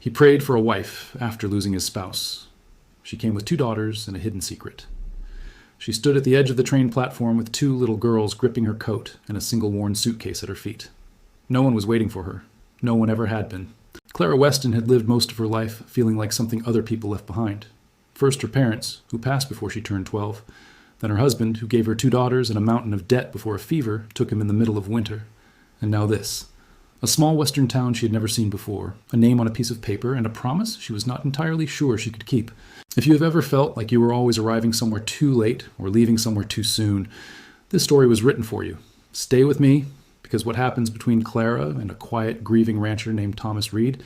He prayed for a wife after losing his spouse. She came with 2 daughters and a hidden secret. She stood at the edge of the train platform with 2 little girls gripping her coat and a single worn suitcase at her feet. No one was waiting for her. No one ever had been. Clara Weston had lived most of her life feeling like something other people left behind. First her parents, who passed before she turned 12. Then her husband, who gave her 2 daughters and a mountain of debt before a fever took him in the middle of winter. And now this. A small western town she had never seen before, a name on a piece of paper, and a promise she was not entirely sure she could keep. If you have ever felt like you were always arriving somewhere too late or leaving somewhere too soon, this story was written for you. Stay with me, because what happens between Clara and a quiet, grieving rancher named Thomas Reed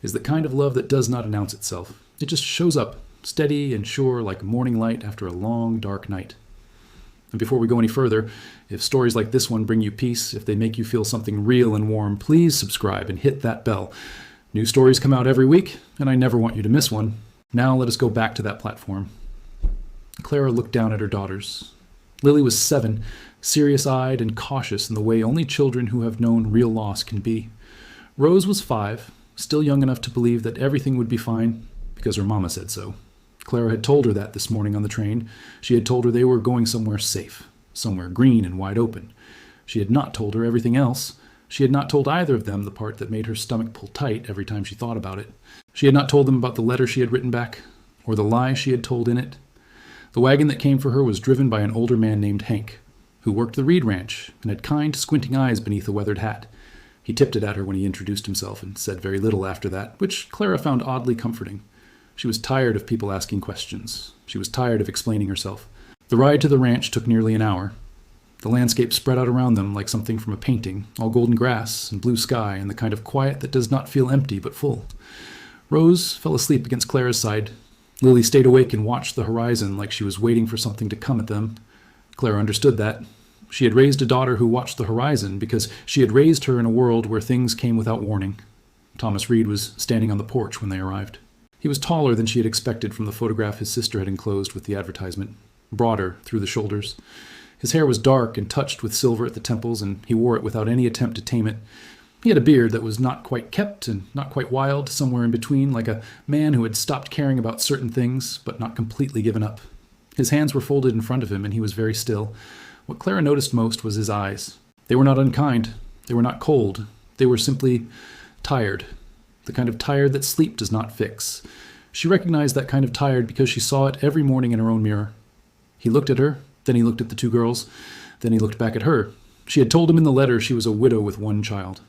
is the kind of love that does not announce itself. It just shows up, steady and sure like morning light after a long, dark night. And before we go any further, if stories like this one bring you peace, if they make you feel something real and warm, please subscribe and hit that bell. New stories come out every week, and I never want you to miss one. Now let us go back to that platform. Clara looked down at her daughters. Lily was 7, serious-eyed and cautious in the way only children who have known real loss can be. Rose was 5, still young enough to believe that everything would be fine, because her mama said so. Clara had told her that this morning on the train. She had told her they were going somewhere safe, somewhere green and wide open. She had not told her everything else. She had not told either of them the part that made her stomach pull tight every time she thought about it. She had not told them about the letter she had written back, or the lie she had told in it. The wagon that came for her was driven by an older man named Hank, who worked the Reed Ranch and had kind, squinting eyes beneath a weathered hat. He tipped it at her when he introduced himself and said very little after that, which Clara found oddly comforting. She was tired of people asking questions. She was tired of explaining herself. The ride to the ranch took nearly an hour. The landscape spread out around them like something from a painting, all golden grass and blue sky and the kind of quiet that does not feel empty but full. Rose fell asleep against Clara's side. Lily stayed awake and watched the horizon like she was waiting for something to come at them. Clara understood that. She had raised a daughter who watched the horizon because she had raised her in a world where things came without warning. Thomas Reed was standing on the porch when they arrived. He was taller than she had expected from the photograph his sister had enclosed with the advertisement, broader through the shoulders. His hair was dark and touched with silver at the temples, and he wore it without any attempt to tame it. He had a beard that was not quite kept and not quite wild, somewhere in between, like a man who had stopped caring about certain things, but not completely given up. His hands were folded in front of him, and he was very still. What Clara noticed most was his eyes. They were not unkind. They were not cold. They were simply tired. The kind of tired that sleep does not fix. She recognized that kind of tired because she saw it every morning in her own mirror. He looked at her, then he looked at the 2 girls, then he looked back at her. She had told him in the letter she was a widow with 1 child.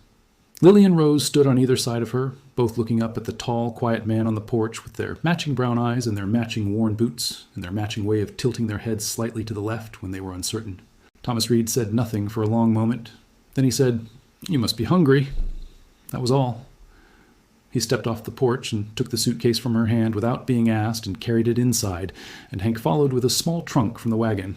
Lily and Rose stood on either side of her, both looking up at the tall, quiet man on the porch with their matching brown eyes and their matching worn boots and their matching way of tilting their heads slightly to the left when they were uncertain. Thomas Reed said nothing for a long moment. Then he said, "You must be hungry." That was all. He stepped off the porch and took the suitcase from her hand without being asked and carried it inside, and Hank followed with a small trunk from the wagon.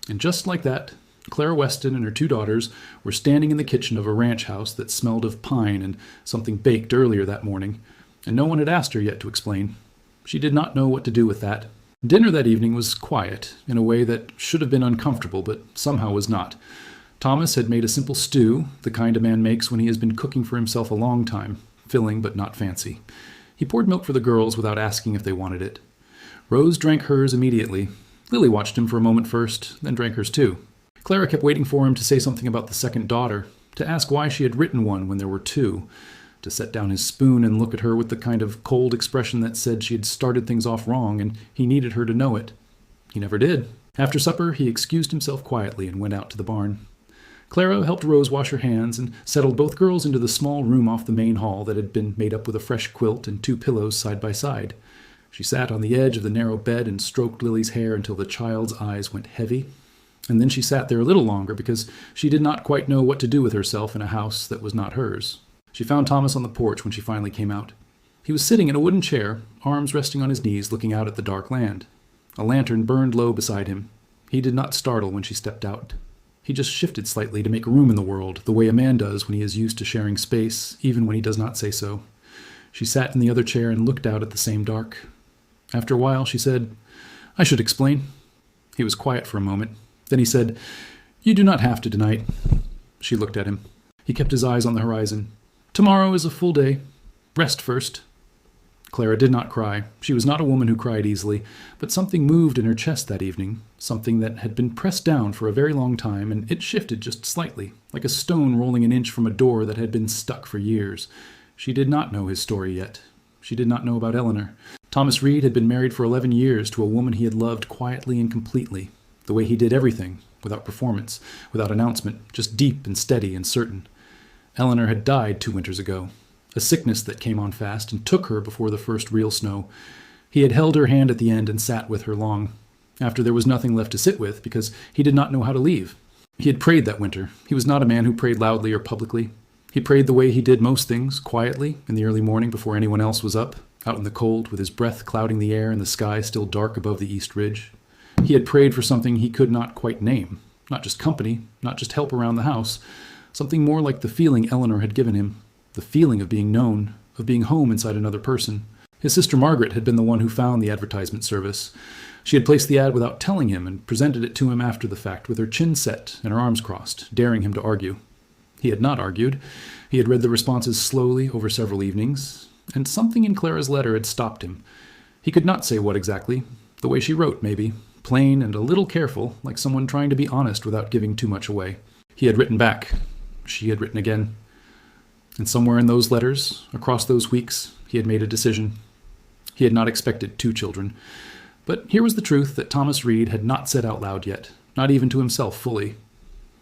And just like that, Clara Weston and her 2 daughters were standing in the kitchen of a ranch house that smelled of pine and something baked earlier that morning, and no one had asked her yet to explain. She did not know what to do with that. Dinner that evening was quiet, in a way that should have been uncomfortable, but somehow was not. Thomas had made a simple stew, the kind a man makes when he has been cooking for himself a long time, filling but not fancy. He poured milk for the girls without asking if they wanted it. Rose drank hers immediately. Lily watched him for a moment first, then drank hers too. Clara kept waiting for him to say something about the second daughter, to ask why she had written one when there were 2, to set down his spoon and look at her with the kind of cold expression that said she had started things off wrong and he needed her to know it. He never did. After supper, he excused himself quietly and went out to the barn. Clara helped Rose wash her hands and settled both girls into the small room off the main hall that had been made up with a fresh quilt and 2 pillows side by side. She sat on the edge of the narrow bed and stroked Lily's hair until the child's eyes went heavy. And then she sat there a little longer because she did not quite know what to do with herself in a house that was not hers. She found Thomas on the porch when she finally came out. He was sitting in a wooden chair, arms resting on his knees, looking out at the dark land. A lantern burned low beside him. He did not startle when she stepped out. He just shifted slightly to make room in the world, the way a man does when he is used to sharing space, even when he does not say so. She sat in the other chair and looked out at the same dark. After a while, she said, "I should explain." He was quiet for a moment. Then he said, "You do not have to tonight." She looked at him. He kept his eyes on the horizon. "Tomorrow is a full day. Rest first." Clara did not cry. She was not a woman who cried easily, but something moved in her chest that evening, something that had been pressed down for a very long time, and it shifted just slightly, like a stone rolling an inch from a door that had been stuck for years. She did not know his story yet. She did not know about Eleanor. Thomas Reed had been married for 11 years to a woman he had loved quietly and completely, the way he did everything, without performance, without announcement, just deep and steady and certain. Eleanor had died 2 winters ago. A sickness that came on fast and took her before the first real snow. He had held her hand at the end and sat with her long, after there was nothing left to sit with, because he did not know how to leave. He had prayed that winter. He was not a man who prayed loudly or publicly. He prayed the way he did most things, quietly, in the early morning before anyone else was up, out in the cold, with his breath clouding the air and the sky still dark above the east ridge. He had prayed for something he could not quite name, not just company, not just help around the house, something more like the feeling Eleanor had given him. The feeling of being known, of being home inside another person. His sister Margaret had been the one who found the advertisement service. She had placed the ad without telling him and presented it to him after the fact with her chin set and her arms crossed, daring him to argue. He had not argued. He had read the responses slowly over several evenings, and something in Clara's letter had stopped him. He could not say what exactly. The way she wrote, maybe. Plain and a little careful, like someone trying to be honest without giving too much away. He had written back. She had written again. And somewhere in those letters, across those weeks, he had made a decision. He had not expected 2 children. But here was the truth that Thomas Reed had not said out loud yet, not even to himself fully.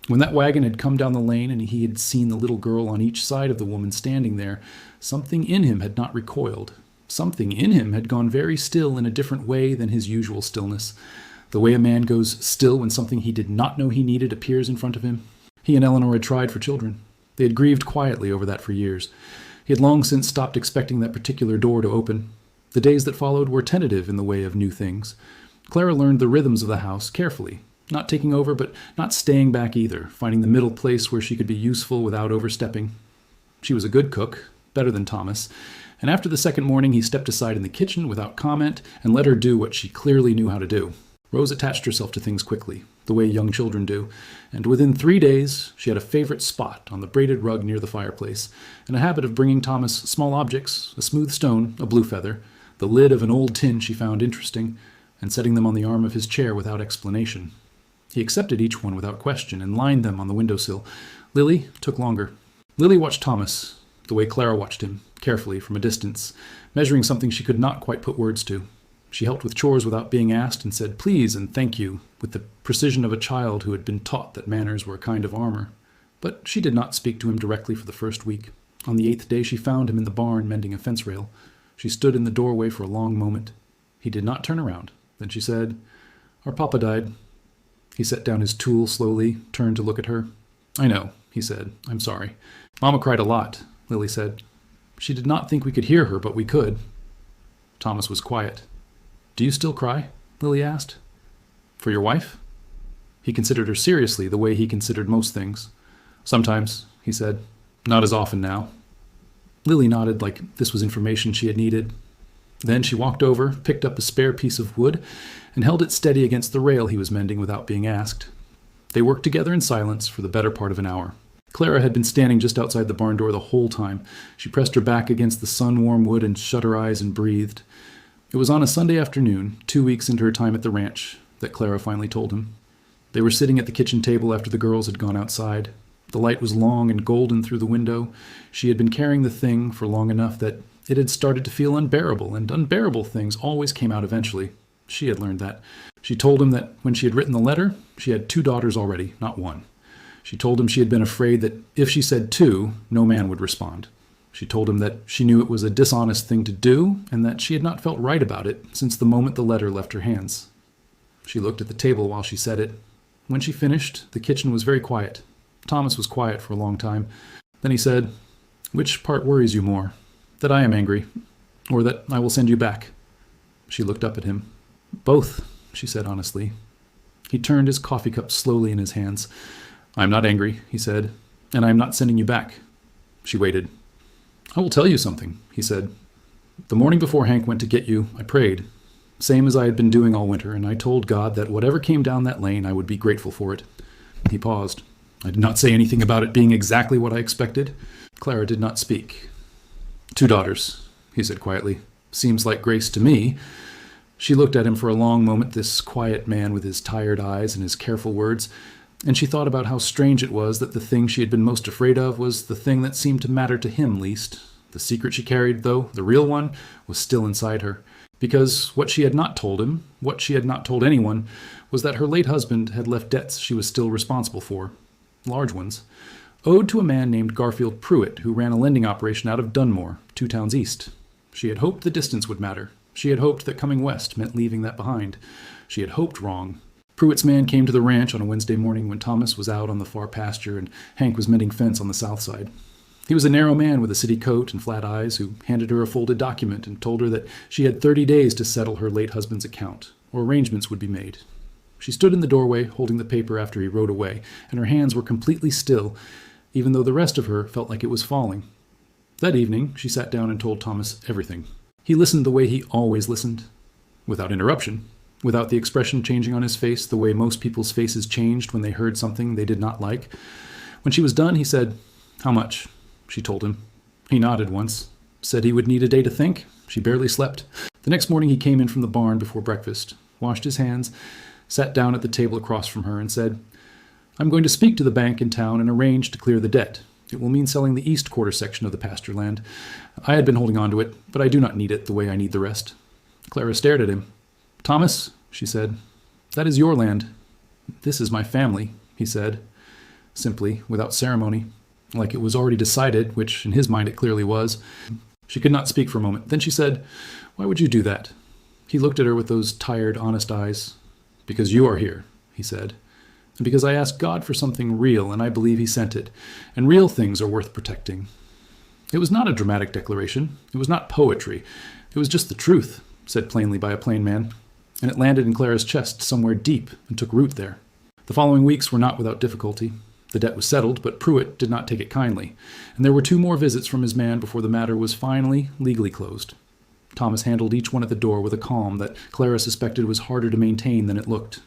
When that wagon had come down the lane and he had seen the little girl on each side of the woman standing there, something in him had not recoiled. Something in him had gone very still in a different way than his usual stillness. The way a man goes still when something he did not know he needed appears in front of him. He and Eleanor had tried for children. They had grieved quietly over that for years. He had long since stopped expecting that particular door to open. The days that followed were tentative in the way of new things. Clara learned the rhythms of the house carefully, not taking over, but not staying back either, finding the middle place where she could be useful without overstepping. She was a good cook, better than Thomas, and after the second morning he stepped aside in the kitchen without comment and let her do what she clearly knew how to do. Rose attached herself to things quickly, the way young children do, and within 3 days she had a favorite spot on the braided rug near the fireplace, and a habit of bringing Thomas small objects, a smooth stone, a blue feather, the lid of an old tin she found interesting, and setting them on the arm of his chair without explanation. He accepted each one without question and lined them on the windowsill. Lily took longer. Lily watched Thomas, the way Clara watched him, carefully from a distance, measuring something she could not quite put words to. She helped with chores without being asked and said please and thank you with the precision of a child who had been taught that manners were a kind of armor. But she did not speak to him directly for the first week. On the 8th day she found him in the barn mending a fence rail. She stood in the doorway for a long moment. He did not turn around. Then she said, "Our papa died." He set down his tool slowly, turned to look at her. "I know," he said. "I'm sorry." "Mama cried a lot," Lily said. She did not think we could hear her, but we could. Thomas was quiet. "Do you still cry?" Lily asked. "For your wife?" He considered her seriously, the way he considered most things. "Sometimes," he said. "Not as often now." Lily nodded like this was information she had needed. Then she walked over, picked up a spare piece of wood, and held it steady against the rail he was mending without being asked. They worked together in silence for the better part of an hour. Clara had been standing just outside the barn door the whole time. She pressed her back against the sun-warm wood and shut her eyes and breathed. It was on a Sunday afternoon, 2 weeks into her time at the ranch, that Clara finally told him. They were sitting at the kitchen table after the girls had gone outside. The light was long and golden through the window. She had been carrying the thing for long enough that it had started to feel unbearable, and unbearable things always came out eventually. She had learned that. She told him that when she had written the letter, she had 2 daughters already, not 1. She told him she had been afraid that if she said 2, no man would respond. She told him that she knew it was a dishonest thing to do, and that she had not felt right about it since the moment the letter left her hands. She looked at the table while she said it. When she finished, the kitchen was very quiet. Thomas was quiet for a long time. Then he said, "Which part worries you more? That I am angry, or that I will send you back?" She looked up at him. "Both," she said honestly. He turned his coffee cup slowly in his hands. "I am not angry," he said, "and I am not sending you back." She waited. "I will tell you something," he said. "The morning before Hank went to get you, I prayed, same as I had been doing all winter, and I told God that whatever came down that lane, I would be grateful for it." He paused. "I did not say anything about it being exactly what I expected." Clara did not speak. "2 daughters," he said quietly. Seems like grace to me." She looked at him for a long moment, this quiet man with his tired eyes and his careful words, and she thought about how strange it was that the thing she had been most afraid of was the thing that seemed to matter to him least. The secret she carried, though, the real one, was still inside her. Because what she had not told him, what she had not told anyone, was that her late husband had left debts she was still responsible for. Large ones. Owed to a man named Garfield Pruitt, who ran a lending operation out of Dunmore, 2 towns east. She had hoped the distance would matter. She had hoped that coming west meant leaving that behind. She had hoped wrong. Pruitt's man came to the ranch on a Wednesday morning when Thomas was out on the far pasture and Hank was mending fence on the south side. He was a narrow man with a city coat and flat eyes who handed her a folded document and told her that she had 30 days to settle her late husband's account, or arrangements would be made. She stood in the doorway holding the paper after he rode away, and her hands were completely still, even though the rest of her felt like it was falling. That evening, she sat down and told Thomas everything. He listened the way he always listened, without interruption, without the expression changing on his face the way most people's faces changed when they heard something they did not like. When she was done, he said, "How much?" She told him. He nodded once, said he would need a day to think. She barely slept. The next morning he came in from the barn before breakfast, washed his hands, sat down at the table across from her and said, "I'm going to speak to the bank in town and arrange to clear the debt. It will mean selling the east quarter section of the pasture land. I had been holding on to it, but I do not need it the way I need the rest." Clara stared at him. "Thomas," she said, "that is your land. This is my family," he said, simply, without ceremony, like it was already decided, which in his mind it clearly was. She could not speak for a moment. Then she said, "Why would you do that?" He looked at her with those tired, honest eyes. "Because you are here," he said, "and because I asked God for something real, and I believe he sent it, and real things are worth protecting." It was not a dramatic declaration. It was not poetry. It was just the truth, said plainly by a plain man, and it landed in Clara's chest somewhere deep and took root there. The following weeks were not without difficulty. The debt was settled, but Pruitt did not take it kindly, and there were 2 more visits from his man before the matter was finally legally closed. Thomas handled each one at the door with a calm that Clara suspected was harder to maintain than it looked.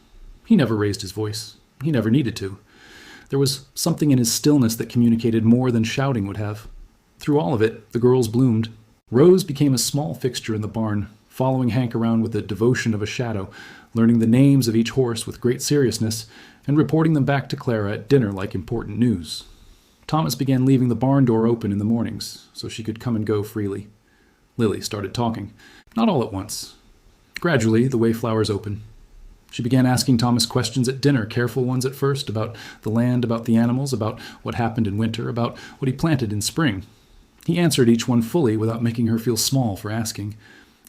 He never raised his voice. He never needed to. There was something in his stillness that communicated more than shouting would have. Through all of it, the girls bloomed. Rose became a small fixture in the barn, following Hank around with the devotion of a shadow, learning the names of each horse with great seriousness, and reporting them back to Clara at dinner like important news. Thomas began leaving the barn door open in the mornings, so she could come and go freely. Lily started talking, not all at once. Gradually, the way flowers open. She began asking Thomas questions at dinner, careful ones at first, about the land, about the animals, about what happened in winter, about what he planted in spring. He answered each one fully without making her feel small for asking.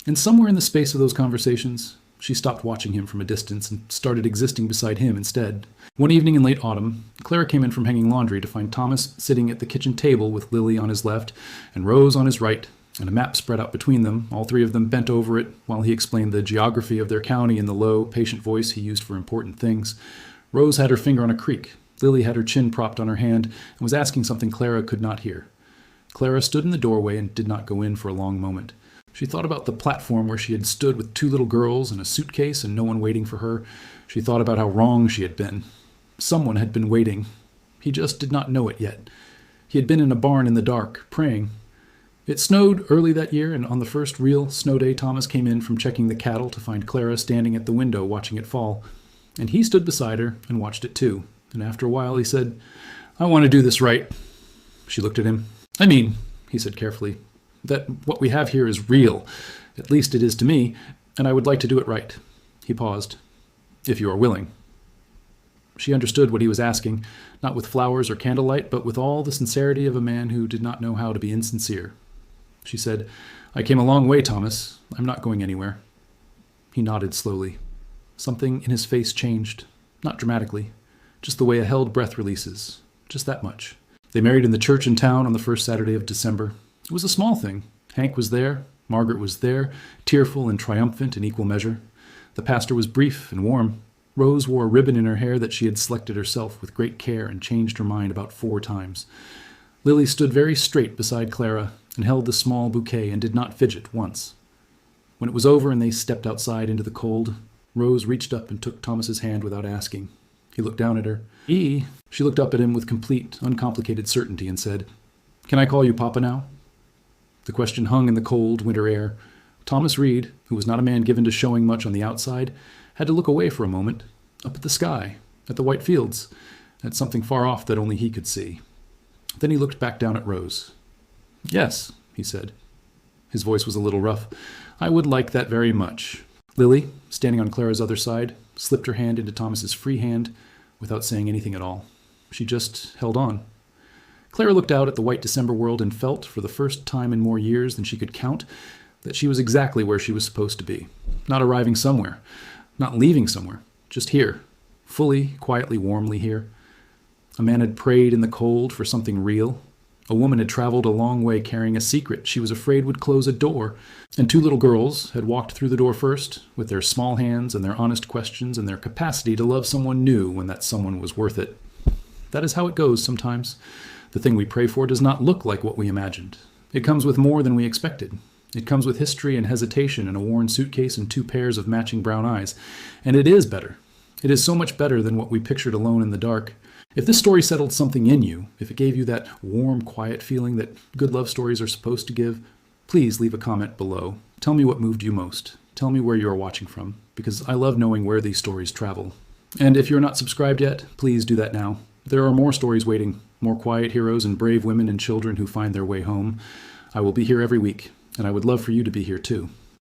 And somewhere in the space of those conversations, she stopped watching him from a distance and started existing beside him instead. One evening in late autumn, Clara came in from hanging laundry to find Thomas sitting at the kitchen table with Lily on his left and Rose on his right, and a map spread out between them, all 3 of them bent over it while he explained the geography of their county in the low, patient voice he used for important things. Rose had her finger on a creek. Lily had her chin propped on her hand and was asking something Clara could not hear. Clara stood in the doorway and did not go in for a long moment. She thought about the platform where she had stood with 2 little girls and a suitcase and no one waiting for her. She thought about how wrong she had been. Someone had been waiting. He just did not know it yet. He had been in a barn in the dark, praying. It snowed early that year, and on the first real snow day, Thomas came in from checking the cattle to find Clara standing at the window watching it fall. And he stood beside her and watched it too. And after a while he said, "I want to do this right." She looked at him. "I mean," he said carefully, "that what we have here is real. At least it is to me, and I would like to do it right." He paused. "If you are willing." She understood what he was asking, not with flowers or candlelight, but with all the sincerity of a man who did not know how to be insincere. She said, "I came a long way, Thomas. I'm not going anywhere." He nodded slowly. Something in his face changed, not dramatically, just the way a held breath releases, just that much. They married in the church in town on the first Saturday of December. It was a small thing. Hank was there, Margaret was there, tearful and triumphant in equal measure. The pastor was brief and warm. Rose wore a ribbon in her hair that she had selected herself with great care and changed her mind about 4 times. Lily stood very straight beside Clara and held the small bouquet and did not fidget once. When it was over and they stepped outside into the cold, Rose reached up and took Thomas's hand without asking. He looked down at her. She looked up at him with complete, uncomplicated certainty and said, "Can I call you Papa now?" The question hung in the cold winter air. Thomas Reed, who was not a man given to showing much on the outside, had to look away for a moment, up at the sky, at the white fields, at something far off that only he could see. Then he looked back down at Rose. "Yes," he said. His voice was a little rough. "I would like that very much." Lily, standing on Clara's other side, slipped her hand into Thomas's free hand without saying anything at all. She just held on. Clara looked out at the white December world and felt, for the first time in more years than she could count, that she was exactly where she was supposed to be. Not arriving somewhere, not leaving somewhere, just here, fully, quietly, warmly here. A man had prayed in the cold for something real. A woman had traveled a long way carrying a secret she was afraid would close a door. And two little girls had walked through the door first, with their small hands and their honest questions and their capacity to love someone new when that someone was worth it. That is how it goes sometimes. The thing we pray for does not look like what we imagined. It comes with more than we expected. It comes with history and hesitation and a worn suitcase and 2 pairs of matching brown eyes. And it is better. It is so much better than what we pictured alone in the dark. If this story settled something in you, if it gave you that warm, quiet feeling that good love stories are supposed to give, please leave a comment below. Tell me what moved you most. Tell me where you are watching from, because I love knowing where these stories travel. And if you're not subscribed yet, please do that now. There are more stories waiting, more quiet heroes and brave women and children who find their way home. I will be here every week, and I would love for you to be here too.